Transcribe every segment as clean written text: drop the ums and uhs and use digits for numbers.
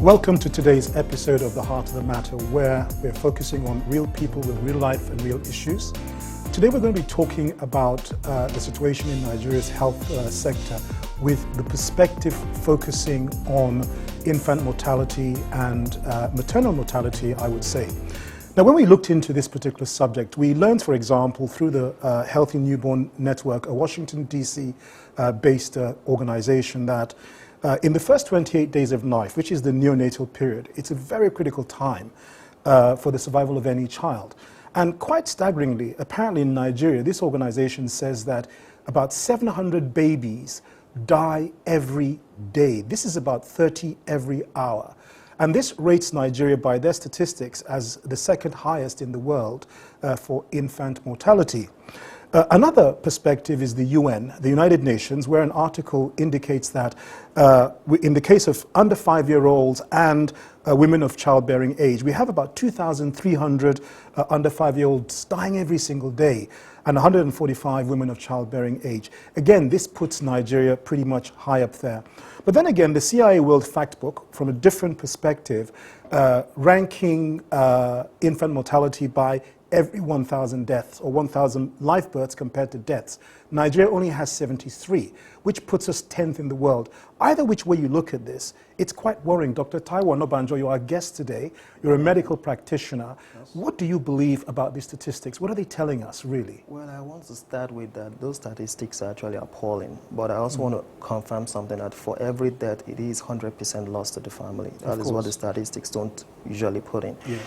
Welcome to today's episode of The Heart of the Matter, where we're focusing on real people with real life and real issues. Today we're going to be talking about the situation in Nigeria's health sector with the perspective focusing on infant mortality and maternal mortality, I would say. Now, when we looked into this particular subject, we learned, for example, through the Healthy Newborn Network, a Washington, D.C. based organization, that in the first 28 days of life, which is the neonatal period, it's a very critical time for the survival of any child. And quite staggeringly, apparently in Nigeria, this organization says that about 700 babies die every day. This is about 30 every hour. And this rates Nigeria by their statistics as the second highest in the world for infant mortality. Another perspective is the UN, the United Nations, where an article indicates that in the case of under 5-year-olds and women of childbearing age, we have about 2,300 under 5-year-olds dying every single day, and 145 women of childbearing age. Again, this puts Nigeria pretty much high up there. But then again, the CIA World Factbook, from a different perspective, ranking infant mortality by every 1,000 deaths, or 1,000 live births compared to deaths. Nigeria only has 73, which puts us 10th in the world. Either which way you look at this, it's quite worrying. Dr. Taiwo Onabanjo, you're our guest today. You're a medical practitioner. Yes. What do you believe about these statistics? What are they telling us, really? Well, I want to start with that those statistics are actually appalling. But I also want to confirm something, that for every death, it is 100% loss to the family. That is what the statistics don't usually put in. Yes.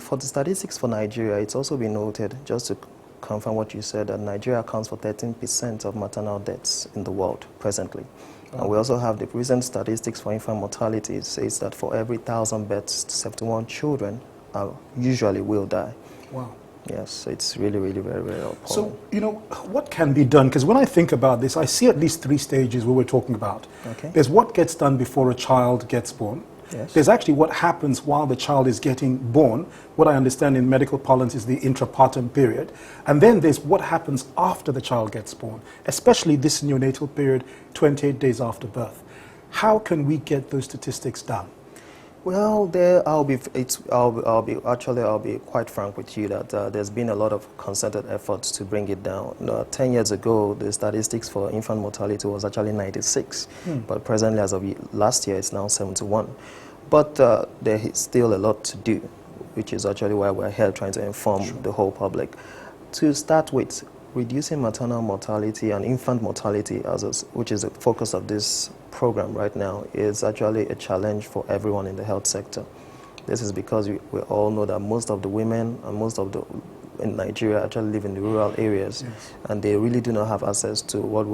For the statistics for Nigeria, it's also been noted, just to confirm what you said, that Nigeria accounts for 13% of maternal deaths in the world presently. And we also have the recent statistics for infant mortality. It says that for every 1,000 births, 71 children usually will die. Wow. Yes, so it's really, really very, very appalling. So, you know, what can be done? Because when I think about this, I see at least 3 stages where we're talking about. Okay. There's what gets done before a child gets born. Yes. There's actually what happens while the child is getting born. What I understand in medical parlance is the intrapartum period. And then there's what happens after the child gets born, especially this neonatal period, 28 days after birth. How can we get those statistics down? Well, I'll be quite frank with you that there's been a lot of concerted efforts to bring it down. 10 years ago, the statistics for infant mortality was actually 96, but presently, as of last year, it's now 71. But there is still a lot to do, which is actually why we're here trying to inform the whole public. To start with, reducing maternal mortality and infant mortality, which is the focus of this program right now, is actually a challenge for everyone in the health sector. This is because we all know that most of the women and most of the in Nigeria actually live in the rural areas, and they really do not have access to what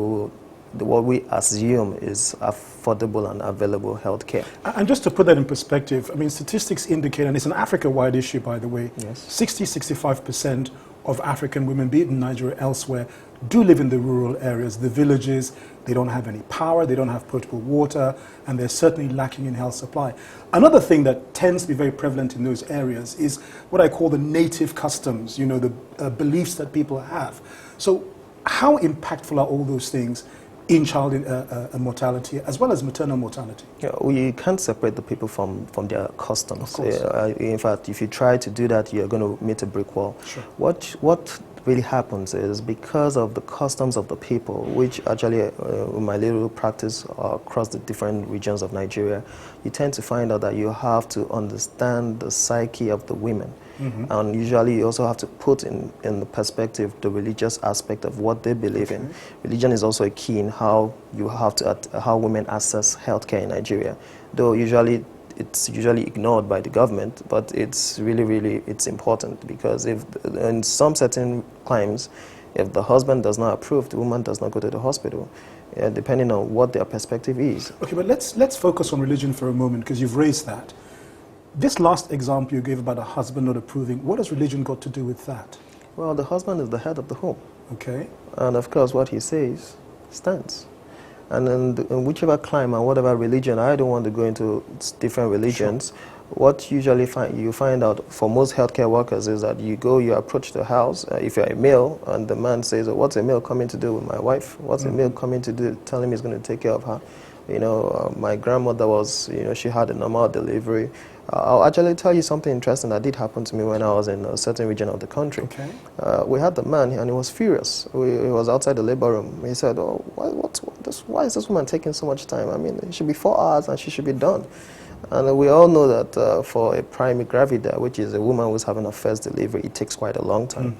we assume is affordable and available health care. And just to put that in perspective, I mean, statistics indicate, and it's an Africa-wide issue, by the way, 60-65% of African women, be it in Nigeria or elsewhere, do live in the rural areas, the villages. They don't have any power, they don't have potable water, and they're certainly lacking in health supply. Another thing that tends to be very prevalent in those areas is what I call the native customs, you know, the beliefs that people have. So how impactful are all those things in child mortality as well as maternal mortality? Yeah, well, you can't separate the people from their customs. Of course. In fact, if you try to do that, you're going to meet a brick wall. Sure. What really happens is, because of the customs of the people, which actually in my little practice across the different regions of Nigeria, you tend to find out that you have to understand the psyche of the women. And usually you also have to put in the perspective the religious aspect of what they believe in. Religion is also a key in how how women access healthcare in Nigeria, though it's usually ignored by the government, but it's really it's important, because if in some certain climes, if the husband does not approve, the woman does not go to the hospital, depending on what their perspective is. Okay, but let's focus on religion for a moment, because you've raised that. This last example you gave about a husband not approving, what has religion got to do with that? Well, the husband is the head of the home. Okay. And of course, what he says stands. And in whichever clime and whatever religion, I don't want to go into different religions. Sure. What usually you find out for most healthcare workers is that you approach the house, if you're a male, and the man says, what's a male coming to do with my wife? What's a male coming to do, tell him he's going to take care of her? My grandmother was, she had a normal delivery. I'll actually tell you something interesting that did happen to me when I was in a certain region of the country. Okay. We had the man, and he was furious. He was outside the labor room. He said, "Oh, why is this woman taking so much time? I mean, it should be 4 hours, and she should be done." And we all know that for a primary gravida, which is a woman who's having a first delivery, it takes quite a long time.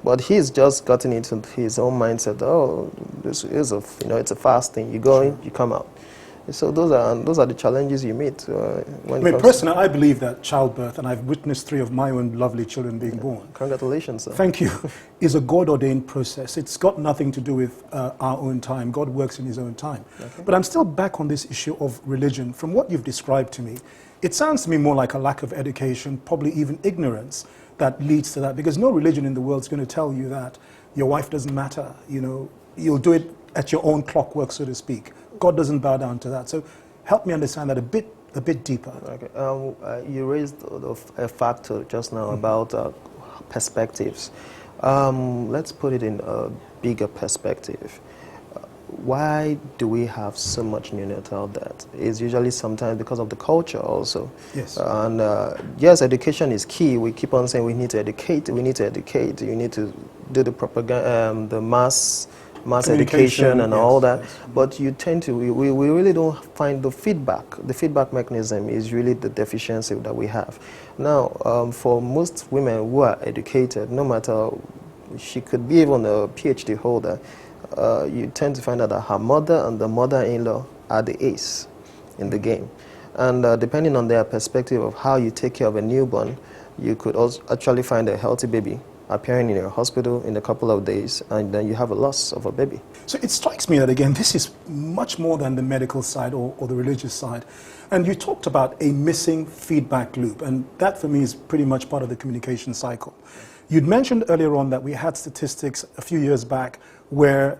But he's just gotten into his own mindset. Oh, this is it's a fast thing. You go in, you come out. So those are the challenges you meet. Personally, I believe that childbirth, and I've witnessed 3 of my own lovely children being born. Congratulations, sir. Thank you. Is a God-ordained process. It's got nothing to do with our own time. God works in his own time. Okay. But I'm still back on this issue of religion. From what you've described to me, it sounds to me more like a lack of education, probably even ignorance, that leads to that. Because no religion in the world is going to tell you that your wife doesn't matter. You'll do it at your own clockwork, so to speak. God doesn't bow down to that. So help me understand that a bit deeper. Okay. You raised a factor just now about perspectives. Let's put it in a bigger perspective. Why do we have so much neonatal death? It's usually sometimes because of the culture also. Yes. And yes, education is key. We keep on saying we need to educate. You need to do the propaganda, the mass education and all that, yes. But we really don't find the feedback. The feedback mechanism is really the deficiency that we have. Now, for most women who are educated, no matter, she could be even a PhD holder, you tend to find out that her mother and the mother-in-law are the ace in the game. And depending on their perspective of how you take care of a newborn, you could also actually find a healthy baby appearing in your hospital in a couple of days, and then you have a loss of a baby. So it strikes me that, again, this is much more than the medical side or the religious side. And you talked about a missing feedback loop, and that for me is pretty much part of the communication cycle. You'd mentioned earlier on that we had statistics a few years back where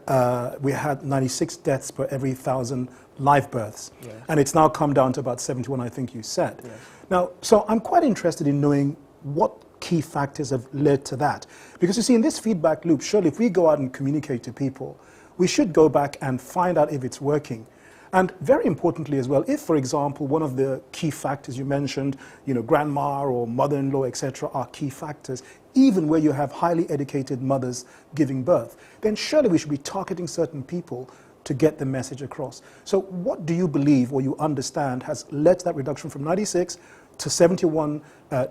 we had 96 deaths per every 1,000 live births. Yes. And it's now come down to about 71, I think you said. Yes. Now, so I'm quite interested in knowing what key factors have led to that. Because you see, in this feedback loop, surely if we go out and communicate to people, we should go back and find out if it's working. And very importantly as well, if, for example, one of the key factors you mentioned, grandma or mother-in-law, etc., are key factors, even where you have highly educated mothers giving birth, then surely we should be targeting certain people to get the message across. So what do you believe or you understand has led to that reduction from 96 to 71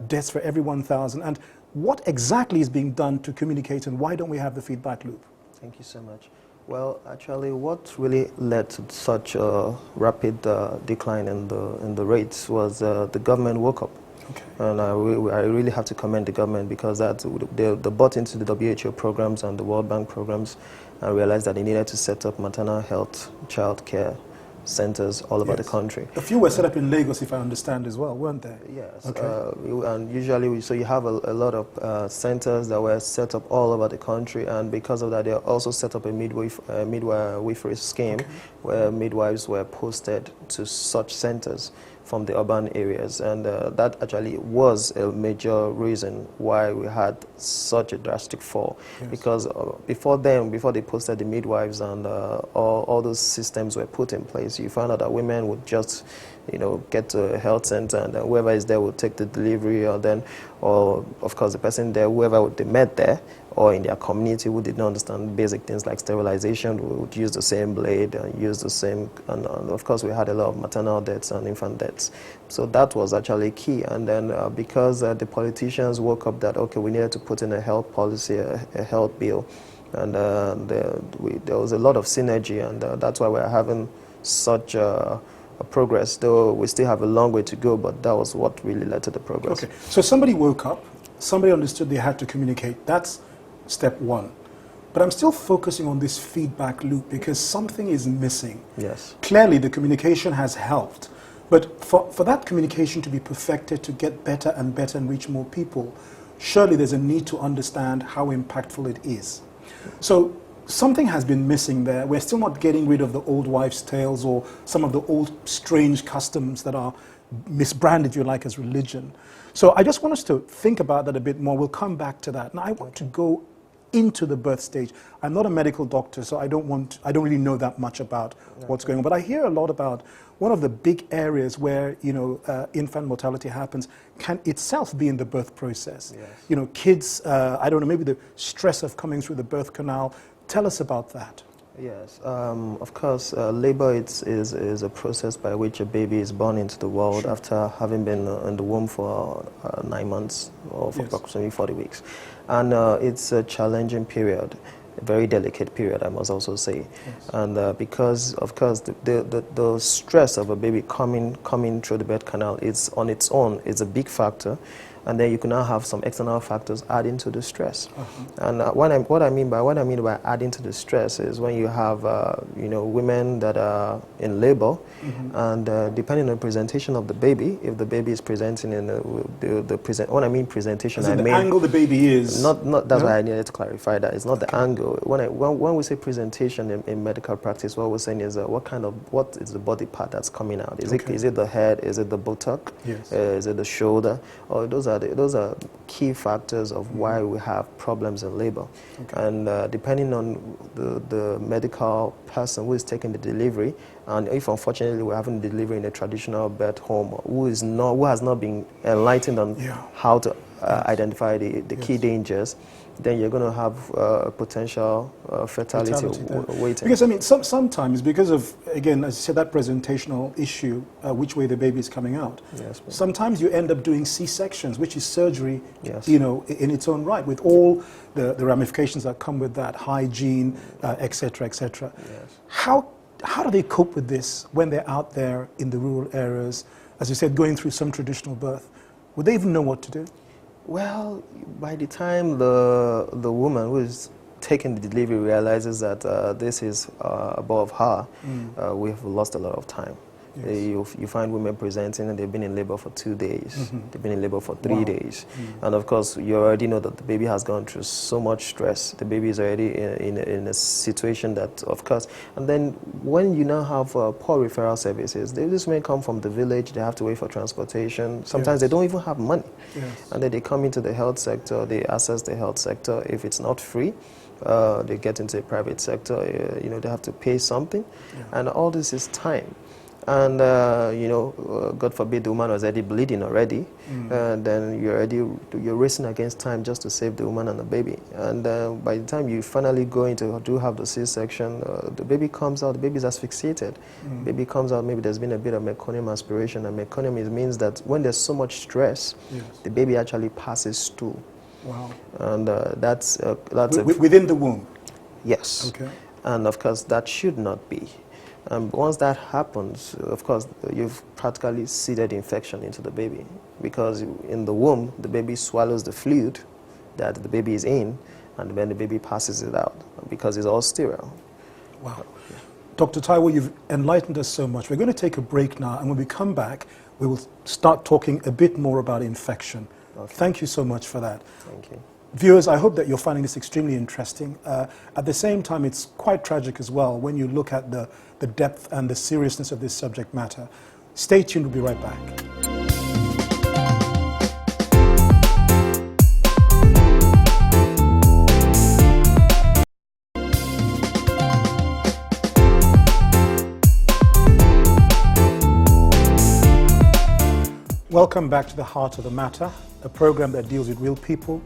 deaths for every 1,000? And what exactly is being done to communicate, and why don't we have the feedback loop? Thank you so much. Well, actually, what really led to such a rapid decline in the rates was the government woke up. Okay. And I really have to commend the government, because they bought into the WHO programs and the World Bank programs and realized that they needed to set up maternal health, child care centers all over the country. A few were set up in Lagos, if I understand, as well, weren't they? Yes. Okay. And usually, so you have a lot of centers that were set up all over the country, and because of that, they also set up a midwifery scheme, okay, where midwives were posted to such centers from the urban areas, and that actually was a major reason why we had such a drastic fall. Yes. Because before they posted the midwives and all those systems were put in place, you found out that women would just get to a health center, and whoever is there would take the delivery, or of course the person there, whoever they met there, or in their community who did not understand basic things like sterilization, we would use the same blade and use the same, and of course we had a lot of maternal deaths and infant deaths. So that was actually key. And then because the politicians woke up that, okay, we needed to put in a health policy, a health bill, and there was a lot of synergy, and that's why we're having such a progress, though we still have a long way to go, but that was what really led to the progress. Okay, so somebody woke up, somebody understood they had to communicate. That's step one. But I'm still focusing on this feedback loop because something is missing. Yes. Clearly, the communication has helped, but for that communication to be perfected, to get better and reach more people, surely there's a need to understand how impactful it is. So something has been missing there. We're still not getting rid of the old wives' tales or some of the old strange customs that are misbranded, if you like, as religion. So I just want us to think about that a bit more. We'll come back to that. Now, I want to go into the birth stage. I'm not a medical doctor, so I don't really know that much about what's going on. But I hear a lot about one of the big areas where, you know, infant mortality happens can itself be in the birth process. Yes. You know, kids, I don't know, maybe the stress of coming through the birth canal. Tell us about that. Yes, of course, labor is a process by which a baby is born into the world Sure. after having been in the womb for 9 months or for Yes. approximately 40 weeks. And it's a challenging period, a very delicate period, I must also say. Yes. And because, of course, the stress of a baby coming through the birth canal is on its own is a big factor. And then you can now have some external factors adding to the stress. And what I mean by adding to the stress is when you have you know, women that are in labor, and depending on the presentation of the baby, if the baby is presenting in when I mean presentation, As in I mean the angle the baby is. not that's No? why I needed to clarify that. It's not the angle. When we say presentation in medical practice, what we're saying is what is the body part that's coming out? Is it the head? Is it the buttock? Yes. Is it the shoulder? Or those are key factors of why we have problems in labor. And depending on the medical person who is taking the delivery, and if unfortunately we're having delivery in a traditional birth home, who has not been enlightened on how to identify the key dangers, then you're going to have potential fatality waiting. Because, I mean, sometimes because of, again, as you said, that presentational issue, which way the baby is coming out, Yes, sometimes you end up doing C-sections, which is surgery, Yes. you know, in its own right, with all the ramifications that come with that, hygiene, et cetera, et cetera. Yes. How do they cope with this when they're out there in the rural areas, as you said, going through some traditional birth? Would they even know what to do? Well, by the time the woman who is taking the delivery realizes that this is above her, we've lost a lot of time. Yes. You find women presenting and they've been in labor for 2 days, they've been in labor for 3 days. And of course, you already know that the baby has gone through so much stress. The baby is already in a situation that, of course, and then when you now have poor referral services, these men come from the village, they have to wait for transportation. Sometimes they don't even have money. Yes. And then they come into the health sector, they access the health sector. If it's not free, they get into the private sector, you know, they have to pay something. And all this is time. And, you know, God forbid the woman was already bleeding already, then you're racing against time just to save the woman and the baby. And by the time you finally go into do have the C-section, the baby comes out, the baby is asphyxiated. Baby comes out, maybe there's been a bit of meconium aspiration, and meconium means that when there's so much stress, the baby actually passes stool. Wow. And that's within the womb? Yes. Okay. And of course, that should not be. Once that happens, of course, you've practically seeded infection into the baby, because in the womb, the baby swallows the fluid that the baby is in, and then the baby passes it out because it's all sterile. Wow. Dr. Taiwo, you've enlightened us so much. We're going to take a break now, and when we come back, we will start talking a bit more about infection. Thank you so much for that. Thank you. Viewers, I hope that you're finding this extremely interesting. At the same time, it's quite tragic as well when you look at the depth and the seriousness of this subject matter. Stay tuned, we'll be right back. Welcome back to the Heart of the Matter, a program that deals with real people,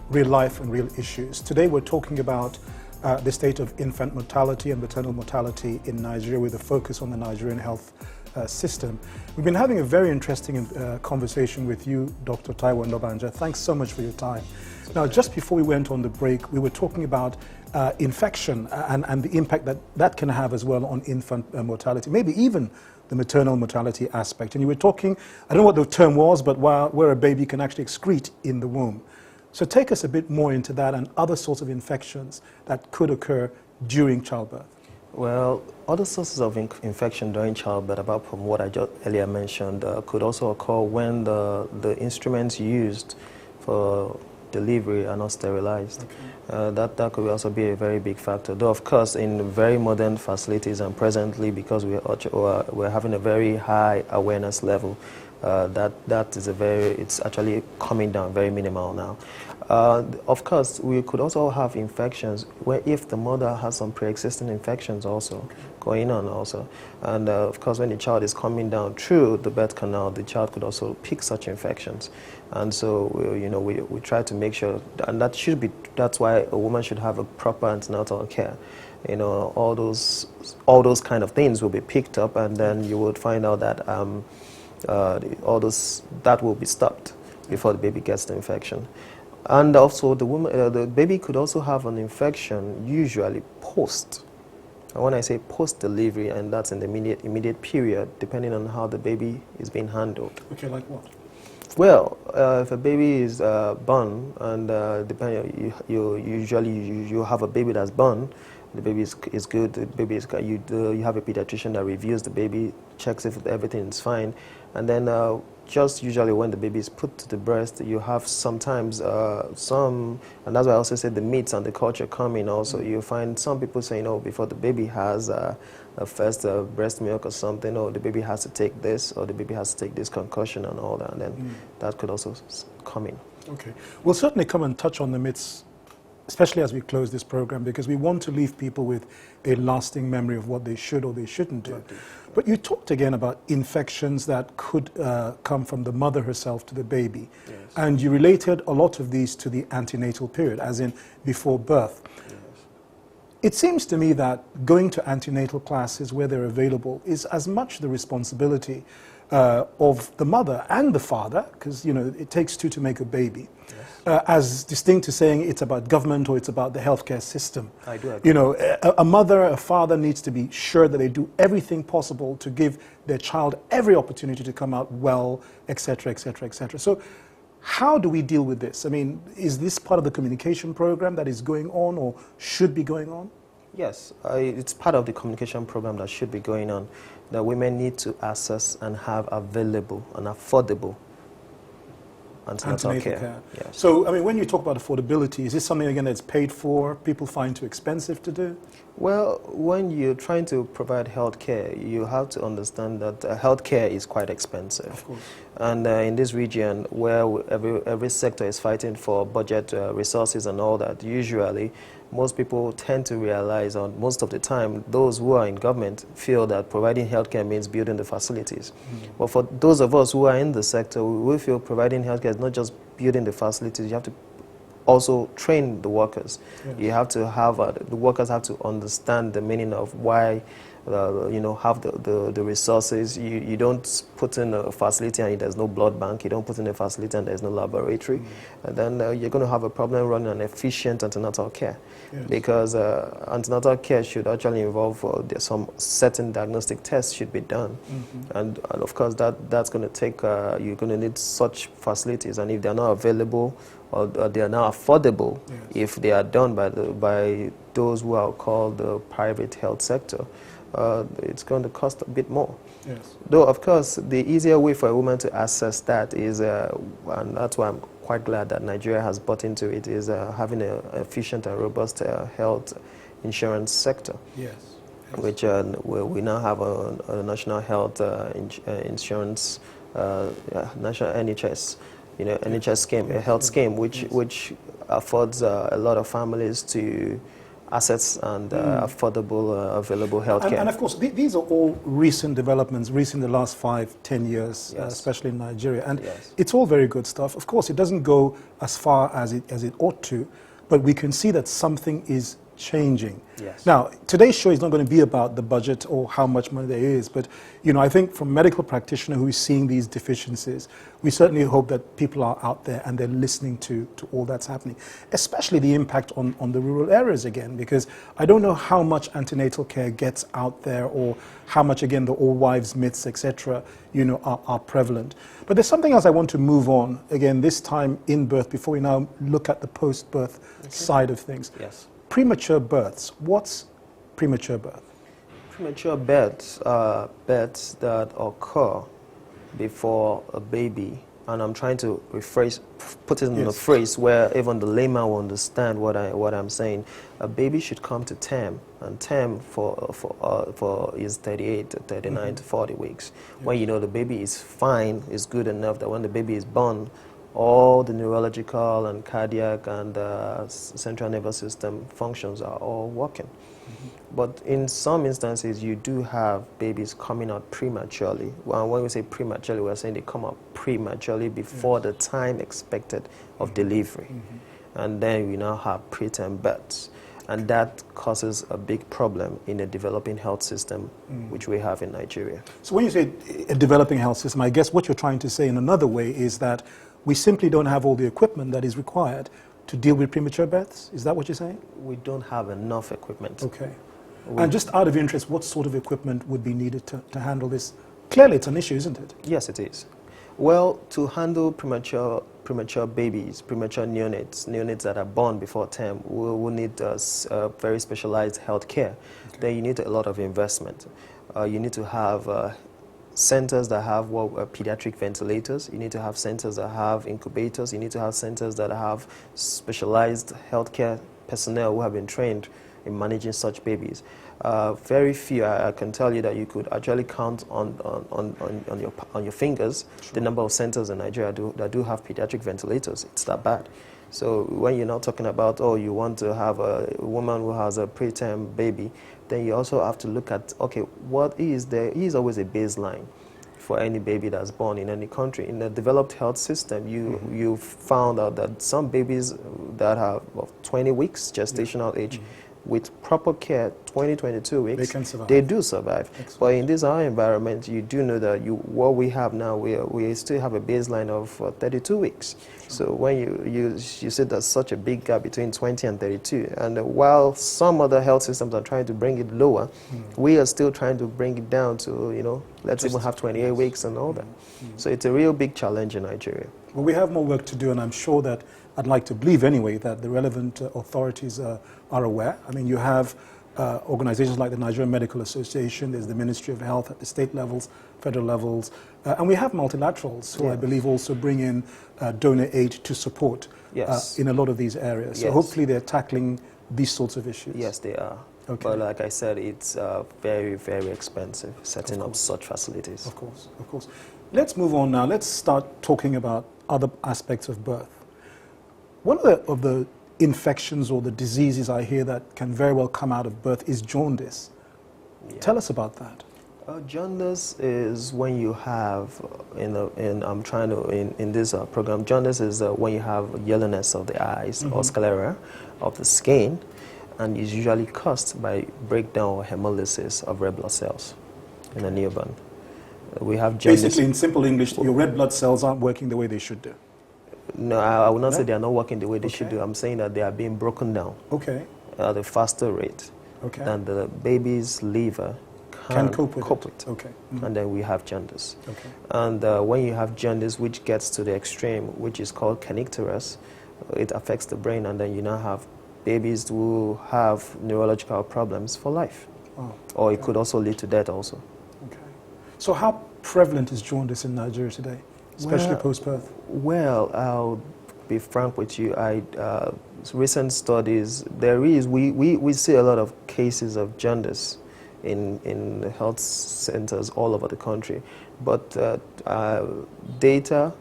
real life and real issues. Today we're talking about the state of infant mortality and maternal mortality in Nigeria, with a focus on the Nigerian health system. We've been having a very interesting conversation with you, Dr. Taiwo Onabanjo. Thanks so much for your time. Now, just before we went on the break, we were talking about infection and the impact that can have as well on infant mortality, maybe even the maternal mortality aspect. And you were talking, I don't know what the term was, but where a baby can actually excrete in the womb. So take us a bit more into that and other sorts of infections that could occur during childbirth. Well, other sources of infection during childbirth, apart from what I just earlier mentioned, could also occur when the instruments used for delivery are not sterilized. That could also be a very big factor. Though, of course, in very modern facilities and presently, because we're having a very high awareness level, that is it's actually coming down, very minimal now. Of course, we could also have infections where if the mother has some pre-existing infections also going on also. And of course, when the child is coming down through the birth canal, the child could also pick such infections. And so, we try to make sure, and that's why a woman should have a proper antenatal care. All those kind of things will be picked up, and then you would find out that that will be stopped before the baby gets the infection. And also, the baby could also have an infection usually post. And when I say post-delivery, and that's in the immediate period, depending on how the baby is being handled. Okay, like what? Well, if a baby is born, and depending, you have a baby that's born, the baby is good. The baby is you have a pediatrician that reviews the baby, checks if everything is fine, and then just usually when the baby is put to the breast, you have sometimes and that's why I also said the myths and the culture come in also. You find some people saying, before the baby has a first breast milk or something, or the baby has to take this, or the baby has to take this concussion and all that, and then that could also come in. Okay. We'll certainly come and touch on the myths, especially as we close this program, because we want to leave people with a lasting memory of what they should or they shouldn't do. But you talked again about infections that could come from the mother herself to the baby. Yes. And you related a lot of these to the antenatal period, as in before birth. Yes. It seems to me that going to antenatal classes where they're available is as much the responsibility of the mother and the father, because it takes two to make a baby, as distinct to saying it's about government or it's about the healthcare system. I do agree. A mother, a father needs to be sure that they do everything possible to give their child every opportunity to come out well, etc., etc., etc. So how do we deal with this? I mean, is this part of the communication program that is going on or should be going on? Yes, it's part of the communication program that should be going on, that women need to access and have available and affordable antenatal care. Yes. So, I mean, when you talk about affordability, is this something, again, that's paid for, people find too expensive to do? Well, when you're trying to provide health care, you have to understand that health care is quite expensive. Of course. And in this region, where every sector is fighting for budget resources and all that, usually most people tend to realize, or most of the time, those who are in government feel that providing healthcare means building the facilities. But for those of us who are in the sector, we feel providing healthcare is not just building the facilities. You have to also train the workers. Yes. You have to have, the workers have to understand the meaning of why have the resources. You don't put in a facility and there's no blood bank. You don't put in a facility and there's no laboratory. And then you're going to have a problem running an efficient antenatal care. Yes. Because antenatal care should actually involve some certain diagnostic tests should be done. And of course that's going to take, you're going to need such facilities, and if they're not available or they are not affordable, if they are done by those who are called the private health sector, it's going to cost a bit more. Yes. Though, of course, the easier way for a woman to access that is, and that's why I'm quite glad that Nigeria has bought into it, is having an efficient and robust health insurance sector. Yes. Which we now have a national health insurance, national NHS, NHS scheme, a health scheme, which affords a lot of families to access and affordable, available health care. And of course, these are all recent developments, recent in the last 5-10 years, especially in Nigeria. And it's all very good stuff. Of course, it doesn't go as far as it ought to, but we can see that something is changing. Yes. Now, today's show is not going to be about the budget or how much money there is, but I think from a medical practitioner who is seeing these deficiencies, we certainly hope that people are out there and they're listening to all that's happening, especially the impact on the rural areas again, because I don't know how much antenatal care gets out there or how much, again, the all wives myths, etc., are prevalent. But there's something else I want to move on, again, this time in birth, before we now look at the post-birth side of things. Yes. Premature births. What's premature birth? Premature births are births that occur before a baby and I'm trying to put it in a phrase where even the layman will understand what I'm saying. A baby should come to term, and term for is 38 to 39 to 40 weeks. When you know the baby is fine, is good enough that when the baby is born, all the neurological and cardiac and central nervous system functions are all working. But in some instances, you do have babies coming out prematurely. Well, when we say prematurely, we're saying they come out prematurely before the time expected of delivery. And then we now have preterm births. And that causes a big problem in a developing health system, which we have in Nigeria. So when you say a developing health system, I guess what you're trying to say in another way is that we simply don't have all the equipment that is required to deal with premature births? Is that what you're saying? We don't have enough equipment. Okay. And just out of interest, what sort of equipment would be needed to handle this? Clearly, it's an issue, isn't it? Yes, it is. Well, to handle premature babies, premature neonates that are born before term, we'll need very specialized health care. Okay. Then you need a lot of investment. You need to have centers that have pediatric ventilators. You need to have centers that have incubators. You need to have centers that have specialized healthcare personnel who have been trained in managing such babies. Very few, I can tell you that you could actually count on your fingers the number of centers in Nigeria that do have pediatric ventilators. It's that bad. So when you're not talking about, oh, you want to have a woman who has a preterm baby, then you also have to look at, okay, what is there? Is always a baseline for any baby that's born in any country. In the developed health system, you found out that some babies that have 20 weeks gestational age, with proper care, 22 weeks, they can survive. They do survive. Excellent. But in this our environment, you do know that what we have now, we still have a baseline of 32 weeks. Sure. So when you see there's such a big gap between 20 and 32, and while some other health systems are trying to bring it lower, we are still trying to bring it down to, let's even have 28 weeks and all that. So it's a real big challenge in Nigeria. Well, we have more work to do, and I'm sure that, I'd like to believe anyway, that the relevant authorities are aware. I mean, you have organizations like the Nigerian Medical Association, there's the Ministry of Health at the state levels, federal levels, and we have multilaterals who I believe also bring in donor aid to support in a lot of these areas. So hopefully they're tackling these sorts of issues. Yes, they are. Okay. But like I said, it's very, very expensive setting up such facilities. Of course, of course. Let's move on now. Let's start talking about other aspects of birth. One of the infections or the diseases I hear that can very well come out of birth is jaundice. Tell us about that. Jaundice is when you have, in this program, jaundice is when you have yellowness of the eyes or sclera of the skin, and is usually caused by breakdown or hemolysis of red blood cells in a newborn. We have jaundice. Basically, in simple English, your red blood cells aren't working the way they should do. No, I would not say they are not working the way they should do. I'm saying that they are being broken down at a faster rate than the baby's liver can cope with. Okay. And then we have jaundice. And when you have jaundice, which gets to the extreme, which is called kernicterus, it affects the brain, and then you now have babies who have neurological problems for life. Or it could also lead to death also. So how prevalent is jaundice in Nigeria today, especially post-birth? Well, I'll be frank with you. Recent studies, we see a lot of cases of jaundice in health centers all over the country. But data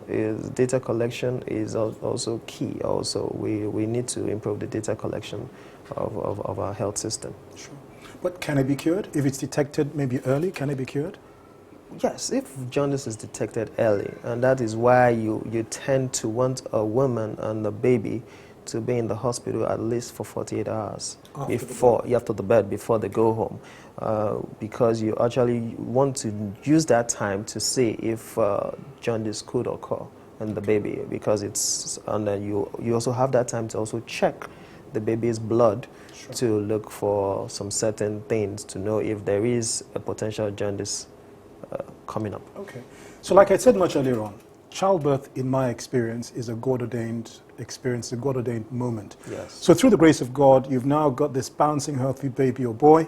collection is also key. Also, we need to improve the data collection of our health system. Sure. But can it be cured? If it's detected maybe early, can it be cured? Yes, if jaundice is detected early, and that is why you tend to want a woman and a baby to be in the hospital at least for 48 hours after the birth, before they go home, because you actually want to use that time to see if jaundice could occur in the baby, because and then you also have that time to also check the baby's blood to look for some certain things to know if there is a potential jaundice coming up. Okay. So like I said much earlier on, childbirth, in my experience, is a God-ordained experience, a God-ordained moment. Yes. So through the grace of God, you've now got this bouncing, healthy baby or boy.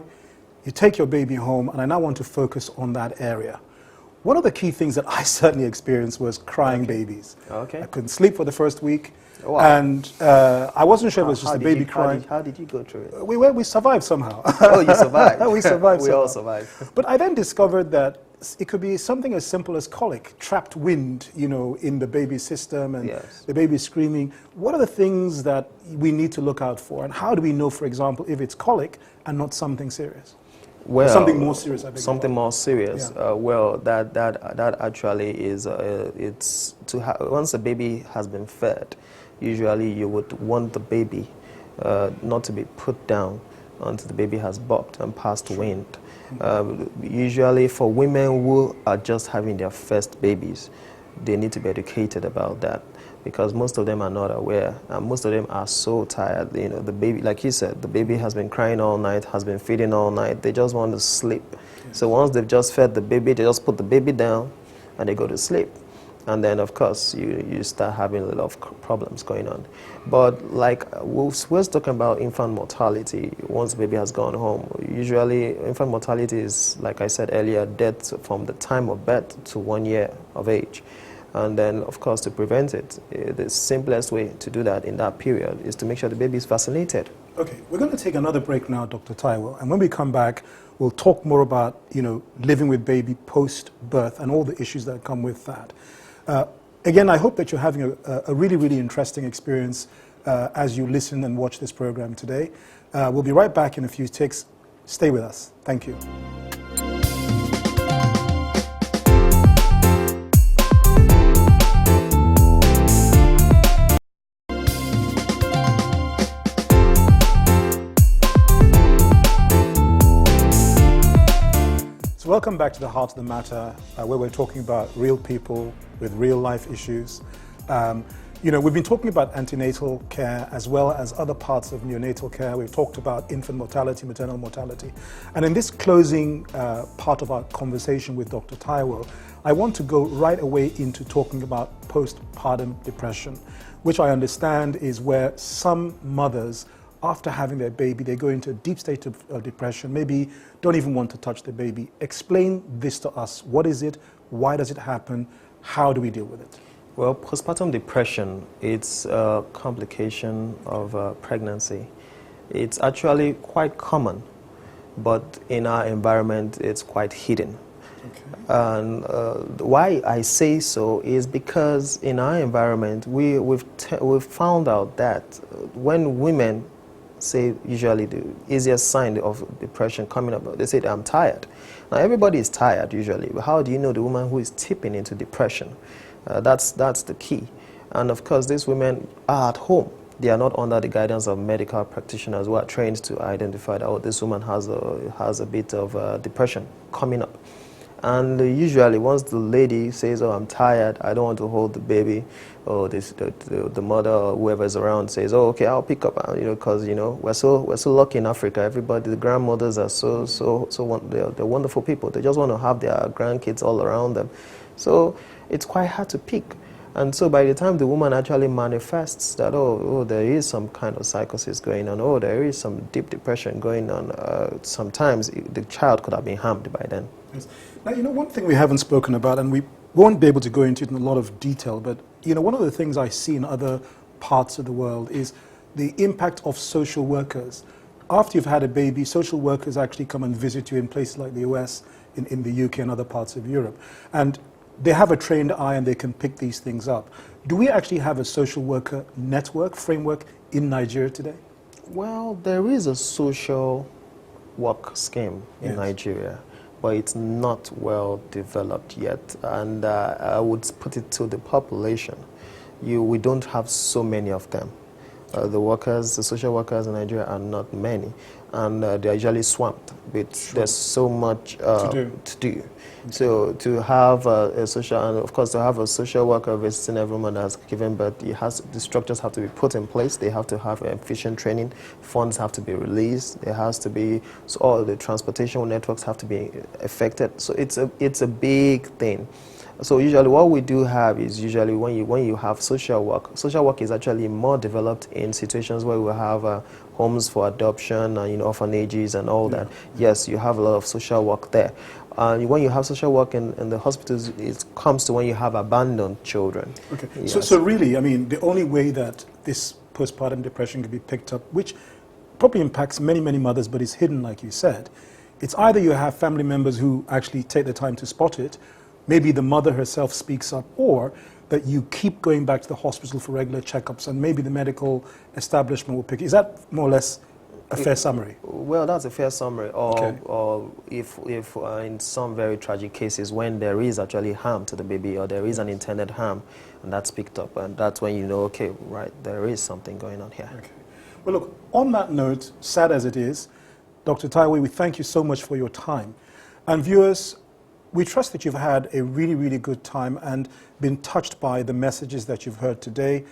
You take your baby home, and I now want to focus on that area. one of the key things that I certainly experienced was crying babies. Okay. I couldn't sleep for the first week. Wow. And I wasn't sure if it was just a baby crying. How did you go through it? We survived somehow. Oh, you survived. We survived. We all survived. But I then discovered that it could be something as simple as colic, trapped wind, in the baby's system, and Yes. the baby screaming. What are the things that we need to look out for, and how do we know, for example, if it's colic and not something serious? Well, something more serious. Something more serious. Yeah. Well, that actually is it's once a baby has been fed, usually you would want the baby not to be put down until the baby has bobbed and passed wind. Usually for women who are just having their first babies, they need to be educated about that, because most of them are not aware, and most of them are so tired. The baby, like you said, the baby has been crying all night, has been feeding all night. They just want to sleep. Yes. So once they've just fed the baby, they just put the baby down and they go to sleep. And then, of course, you start having a lot of problems going on. But like we're talking about infant mortality, once the baby has gone home, usually infant mortality is, like I said earlier, death from the time of birth to 1 year of age. And then, of course, to prevent it, the simplest way to do that in that period is to make sure the baby is vaccinated. Okay, we're going to take another break now, Dr. Taiwo, and when we come back, we'll talk more about, living with baby post-birth and all the issues that come with that. Again, I hope that you're having a really, really interesting experience as you listen and watch this program today. We'll be right back in a few ticks. Stay with us. Thank you. So welcome back to the Heart of the Matter, where we're talking about real people with real life issues. We've been talking about antenatal care as well as other parts of neonatal care. We've talked about infant mortality, maternal mortality. And in this closing part of our conversation with Dr. Taiwo, I want to go right away into talking about postpartum depression, which I understand is where some mothers, after having their baby, they go into a deep state of depression, maybe don't even want to touch the baby. Explain this to us. What is it? Why does it happen? How do we deal with it? Well, postpartum depression, it's a complication of pregnancy. It's actually quite common, but in our environment, it's quite hidden. Okay. And why I say so is because in our environment, we've found out that when women say usually the easiest sign of depression coming up, they say that I'm tired. Now everybody is tired usually, but how do you know the woman who is tipping into depression? That's the key. And of course, these women are at home. They are not under the guidance of medical practitioners who are trained to identify that, oh, this woman has a bit of depression coming up. And usually, once the lady says, "Oh, I'm tired. I don't want to hold the baby," or the mother or whoever is around says, "Oh, okay, I'll pick up." Because we're so lucky in Africa. Everybody, the grandmothers are they're wonderful people. They just want to have their grandkids all around them. So it's quite hard to pick. And so by the time the woman actually manifests that, oh, there is some kind of psychosis going on, oh, there is some deep depression going on, sometimes the child could have been harmed by then. Yes. Now, one thing we haven't spoken about, and we won't be able to go into it in a lot of detail, but, one of the things I see in other parts of the world is the impact of social workers. After you've had a baby, social workers actually come and visit you in places like the US, in the UK and other parts of Europe. And they have a trained eye and they can pick these things up. Do we actually have a social worker network, framework in Nigeria today? Well, there is a social work scheme in Nigeria, but it's not well developed yet. And I would put it to the population. We don't have so many of them. The social workers in Nigeria are not many, and they're usually swamped. There's so much to do. So to have a social worker visiting every woman that's given birth, the structures have to be put in place. They have to have efficient training. Funds have to be released. There has to be all the transportation networks have to be affected. So it's a big thing. So usually what we do have is usually when you have social work is actually more developed in situations where we have homes for adoption and orphanages and all that. Yes, you have a lot of social work there. When you have social work in the hospitals, it comes to when you have abandoned children. Okay. Yes. So really, I mean, the only way that this postpartum depression can be picked up, which probably impacts many, many mothers, but is hidden, like you said, it's either you have family members who actually take the time to spot it, maybe the mother herself speaks up, or that you keep going back to the hospital for regular checkups and maybe the medical establishment will pick it. Is that more or less a fair summary? Well, that's a fair summary. Or, Okay. or if in some very tragic cases, when there is actually harm to the baby or there is an intended harm, and that's picked up, and that's when you know, okay, right, there is something going on here. Okay. Well, look, on that note, sad as it is, Dr. Taiwo, we thank you so much for your time. And viewers, we trust that you've had a really, really good time and been touched by the messages that you've heard today.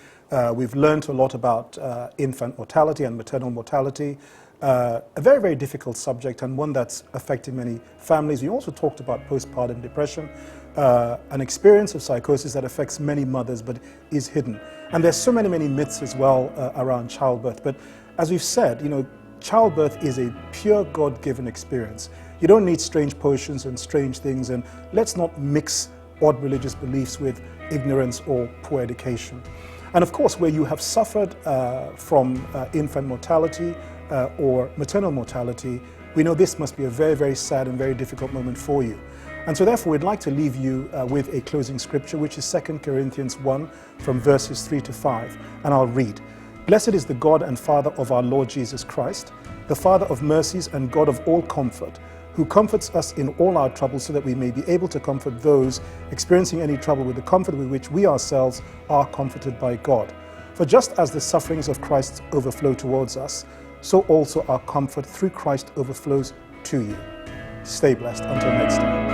We've learned a lot about infant mortality and maternal mortality, a very, very difficult subject and one that's affecting many families. We also talked about postpartum depression, an experience of psychosis that affects many mothers but is hidden. And there's so many, many myths as well around childbirth. But as we've said, you know, childbirth is a pure God-given experience. You don't need strange potions and strange things, and let's not mix odd religious beliefs with ignorance or poor education. And of course, where you have suffered from infant mortality or maternal mortality, we know this must be a very, very sad and very difficult moment for you. And so therefore, we'd like to leave you with a closing scripture, which is 2 Corinthians 1 from verses 3 to 5. And I'll read. Blessed is the God and Father of our Lord Jesus Christ, the Father of mercies and God of all comfort, who comforts us in all our troubles so that we may be able to comfort those experiencing any trouble with the comfort with which we ourselves are comforted by God. For just as the sufferings of Christ overflow towards us, so also our comfort through Christ overflows to you. Stay blessed. Until next time.